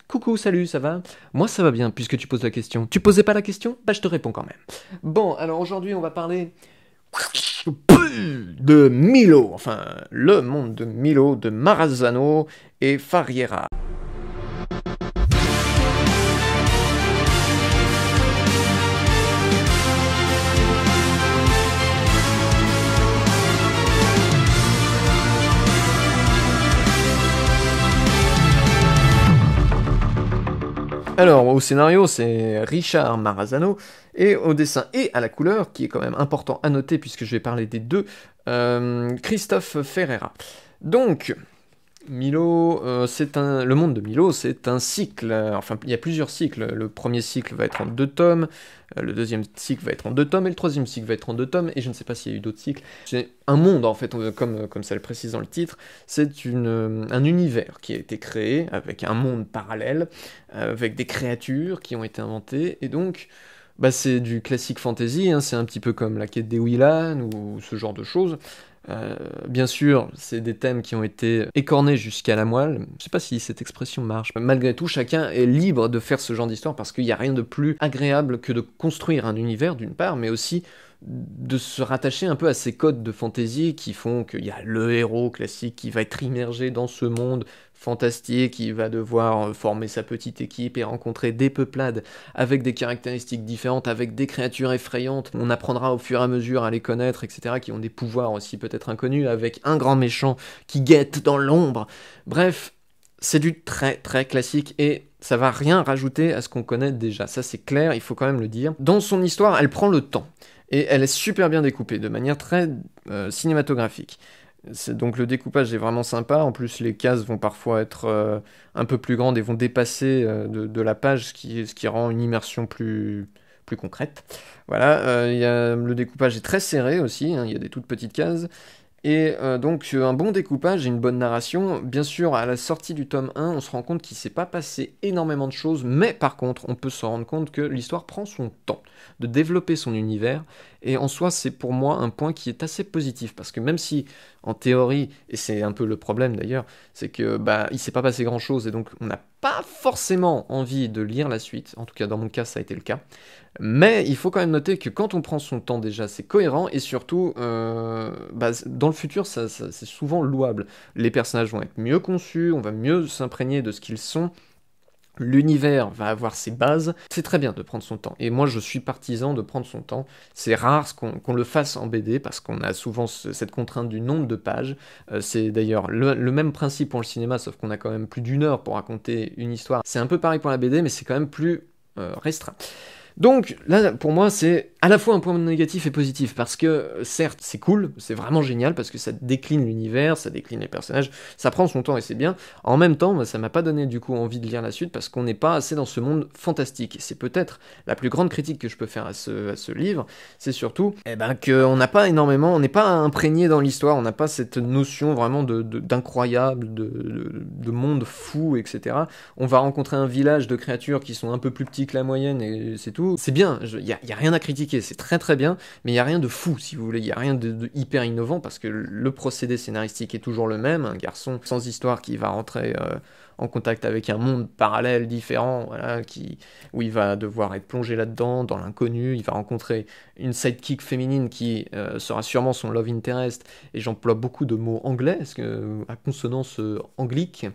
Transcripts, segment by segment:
Coucou, salut, ça va? Moi ça va bien, puisque tu poses la question. Tu posais pas la question? Bah je te réponds quand même. Bon, alors aujourd'hui on va parler de Milo, enfin le monde de Milo, de Maranzano et Fariera. Alors, au scénario, c'est Richard Maranzano, et au dessin et à la couleur, qui est quand même important à noter puisque je vais parler des deux, Christophe Ferreira. Donc, Milo, le monde de Milo, c'est un cycle. Enfin, il y a plusieurs cycles. Le premier cycle va être en 2 tomes, le deuxième cycle va être en 2 tomes, et le troisième cycle va être en 2 tomes, et je ne sais pas s'il y a eu d'autres cycles. C'est un monde, en fait, comme ça le précise dans le titre. C'est un univers qui a été créé, avec un monde parallèle, avec des créatures qui ont été inventées, et donc... Bah, c'est du classique fantasy, hein, c'est un petit peu comme la quête des Willan ou ce genre de choses. Bien sûr, c'est des thèmes qui ont été écornés jusqu'à la moelle. Je sais pas si cette expression marche. Malgré tout, chacun est libre de faire ce genre d'histoire parce qu'il n'y a rien de plus agréable que de construire un univers d'une part, mais aussi de se rattacher un peu à ces codes de fantasy qui font qu'il y a le héros classique qui va être immergé dans ce monde fantastique, qui va devoir former sa petite équipe et rencontrer des peuplades avec des caractéristiques différentes, avec des créatures effrayantes. On apprendra au fur et à mesure à les connaître, etc., qui ont des pouvoirs aussi peut-être inconnus, avec un grand méchant qui guette dans l'ombre. Bref, c'est du très très classique et ça va rien rajouter à ce qu'on connaît déjà. Ça c'est clair, il faut quand même le dire. Dans son histoire, elle prend le temps. Et elle est super bien découpée, de manière très cinématographique. Donc le découpage est vraiment sympa, en plus les cases vont parfois être un peu plus grandes et vont dépasser de la page, ce qui rend une immersion plus concrète. Voilà, le découpage est très serré aussi, hein, il y a des toutes petites cases. Et donc un bon découpage et une bonne narration. Bien sûr, à la sortie du tome 1, on se rend compte qu'il ne s'est pas passé énormément de choses, mais par contre, on peut se rendre compte que l'histoire prend son temps de développer son univers, et en soi, c'est pour moi un point qui est assez positif, parce que même si, en théorie, et c'est un peu le problème d'ailleurs, c'est que il s'est pas passé grand-chose, et donc on n'a pas forcément envie de lire la suite, en tout cas dans mon cas, ça a été le cas. Mais il faut quand même noter que quand on prend son temps déjà, c'est cohérent, et surtout, dans le futur, c'est souvent louable. Les personnages vont être mieux conçus, on va mieux s'imprégner de ce qu'ils sont, l'univers va avoir ses bases, c'est très bien de prendre son temps. Et moi, je suis partisan de prendre son temps. C'est rare qu'on le fasse en BD, parce qu'on a souvent cette contrainte du nombre de pages. C'est d'ailleurs le même principe pour le cinéma, sauf qu'on a quand même plus d'1 heure pour raconter une histoire. C'est un peu pareil pour la BD, mais c'est quand même plus restreint. Donc là, pour moi, c'est à la fois un point négatif et positif, parce que certes, c'est cool, c'est vraiment génial, parce que ça décline l'univers, ça décline les personnages, ça prend son temps et c'est bien. En même temps, ça m'a pas donné du coup envie de lire la suite, parce qu'on n'est pas assez dans ce monde fantastique. Et c'est peut-être la plus grande critique que je peux faire à ce livre, c'est surtout qu'on n'a pas énormément, on n'est pas imprégné dans l'histoire, on n'a pas cette notion vraiment d'incroyable, de monde fou, etc. On va rencontrer un village de créatures qui sont un peu plus petits que la moyenne, et c'est tout. C'est bien, il y a rien à critiquer, c'est très très bien, mais il y a rien de fou, si vous voulez, il y a rien de hyper innovant, parce que le procédé scénaristique est toujours le même, un garçon sans histoire qui va rentrer en contact avec un monde parallèle différent, voilà, où il va devoir être plongé là-dedans, dans l'inconnu, il va rencontrer une sidekick féminine qui sera sûrement son love interest, et j'emploie beaucoup de mots anglais, parce que, à consonance anglique,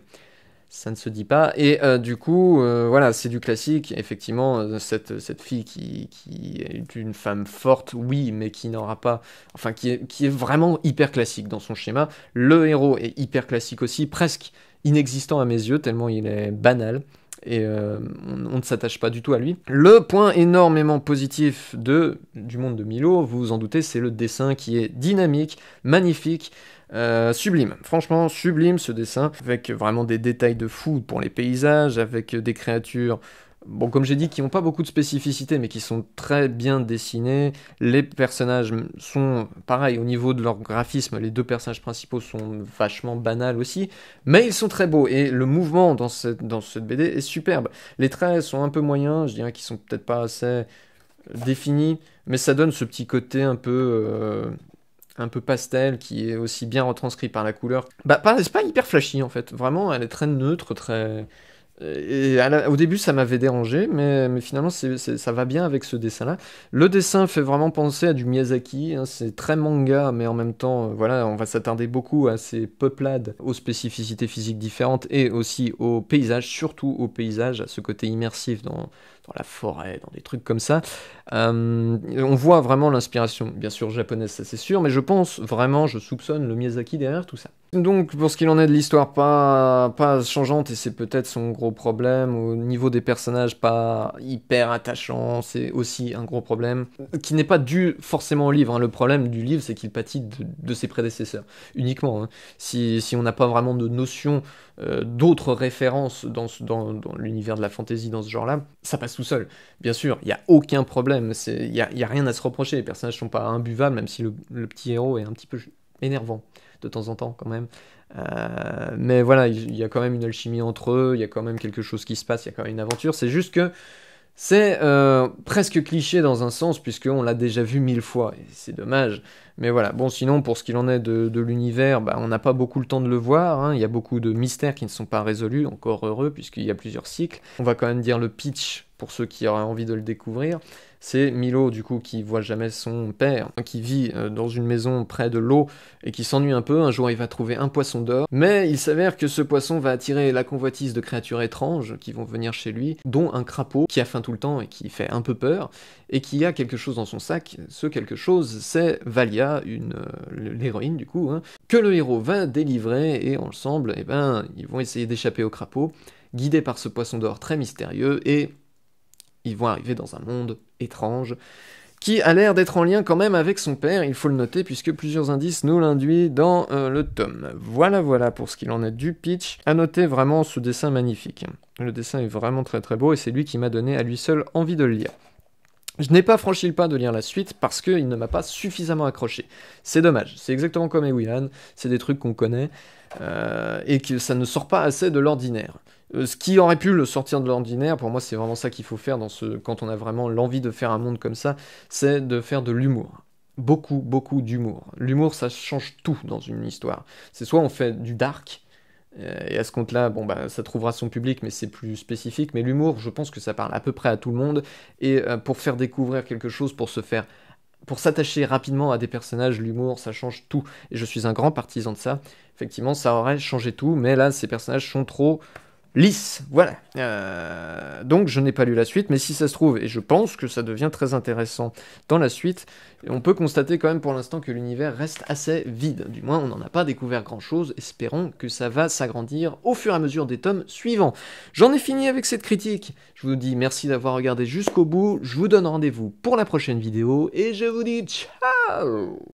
ça ne se dit pas, et du coup, voilà, c'est du classique, effectivement, cette fille qui est une femme forte, oui, mais qui n'aura pas, enfin, qui est vraiment hyper classique dans son schéma. Le héros est hyper classique aussi, presque inexistant à mes yeux, tellement il est banal, et on ne s'attache pas du tout à lui. Le point énormément positif du monde de Milo, vous vous en doutez, c'est le dessin qui est dynamique, magnifique, sublime, franchement sublime ce dessin, avec vraiment des détails de fou pour les paysages, avec des créatures, bon comme j'ai dit, qui n'ont pas beaucoup de spécificité, mais qui sont très bien dessinés. Les personnages sont, pareil, au niveau de leur graphisme, les deux personnages principaux sont vachement banals aussi, mais ils sont très beaux, et le mouvement dans cette BD est superbe. Les traits sont un peu moyens, je dirais qu'ils sont peut-être pas assez définis, mais ça donne ce petit côté un peu pastel, qui est aussi bien retranscrit par la couleur. C'est pas hyper flashy en fait, vraiment elle est très neutre, très Et au début, ça m'avait dérangé, mais finalement, ça va bien avec ce dessin-là. Le dessin fait vraiment penser à du Miyazaki, hein, c'est très manga, mais en même temps, voilà, on va s'attarder beaucoup à ces peuplades, aux spécificités physiques différentes, et aussi aux paysages, surtout aux paysages, à ce côté immersif dans la forêt, dans des trucs comme ça. On voit vraiment l'inspiration, bien sûr japonaise, ça c'est sûr, mais je pense vraiment, je soupçonne le Miyazaki derrière tout ça. Donc pour ce qu'il en est de l'histoire, pas changeante, et c'est peut-être son gros problème, au niveau des personnages pas hyper attachants, c'est aussi un gros problème, qui n'est pas dû forcément au livre, hein. Le problème du livre, c'est qu'il pâtit de ses prédécesseurs, uniquement, hein. Si on n'a pas vraiment de notion d'autres références dans l'univers de la fantasy dans ce genre-là, ça passe tout seul. Bien sûr, il n'y a aucun problème, il n'y a rien à se reprocher, les personnages sont pas imbuvables, même si le petit héros est un petit peu énervant de temps en temps quand même. Mais voilà, il y a quand même une alchimie entre eux, il y a quand même quelque chose qui se passe, il y a quand même une aventure, c'est juste que c'est presque cliché dans un sens, puisqu'on l'a déjà vu 1000 fois, et c'est dommage. Mais voilà, bon, sinon, pour ce qu'il en est de l'univers, bah, on n'a pas beaucoup le temps de le voir, hein. Il y a beaucoup de mystères qui ne sont pas résolus, encore heureux, puisqu'il y a plusieurs cycles. On va quand même dire le pitch, pour ceux qui auraient envie de le découvrir. C'est Milo, du coup, qui voit jamais son père, qui vit dans une maison près de l'eau, et qui s'ennuie un peu. Un jour, il va trouver un poisson d'or, mais il s'avère que ce poisson va attirer la convoitise de créatures étranges qui vont venir chez lui, dont un crapaud qui a faim tout le temps et qui fait un peu peur, et qui a quelque chose dans son sac. Ce quelque chose, c'est Valia, l'héroïne du coup, hein, que le héros va délivrer, et ensemble, eh ben, ils vont essayer d'échapper au crapaud, guidés par ce poisson d'or très mystérieux, et ils vont arriver dans un monde étrange, qui a l'air d'être en lien quand même avec son père, il faut le noter, puisque plusieurs indices nous l'induisent dans le tome. Voilà pour ce qu'il en est du pitch. À noter vraiment ce dessin magnifique. Le dessin est vraiment très très beau, et c'est lui qui m'a donné à lui seul envie de le lire. Je n'ai pas franchi le pas de lire la suite parce qu'il ne m'a pas suffisamment accroché. C'est dommage, c'est exactement comme Ewilan, c'est des trucs qu'on connaît, et que ça ne sort pas assez de l'ordinaire. Ce qui aurait pu le sortir de l'ordinaire, pour moi c'est vraiment ça qu'il faut faire quand on a vraiment l'envie de faire un monde comme ça, c'est de faire de l'humour. Beaucoup d'humour. L'humour, ça change tout dans une histoire. C'est soit on fait du dark, et à ce compte-là, bon, bah, ça trouvera son public, mais c'est plus spécifique. Mais l'humour, je pense que ça parle à peu près à tout le monde. Et pour faire découvrir quelque chose, pour s'attacher rapidement à des personnages, l'humour, ça change tout. Et je suis un grand partisan de ça. Effectivement, ça aurait changé tout, mais là, ces personnages sont trop lisses. Voilà. Donc, je n'ai pas lu la suite, mais si ça se trouve, et je pense que ça devient très intéressant dans la suite, on peut constater quand même pour l'instant que l'univers reste assez vide. Du moins, on n'en a pas découvert grand-chose. Espérons que ça va s'agrandir au fur et à mesure des tomes suivants. J'en ai fini avec cette critique. Je vous dis merci d'avoir regardé jusqu'au bout. Je vous donne rendez-vous pour la prochaine vidéo, et je vous dis ciao!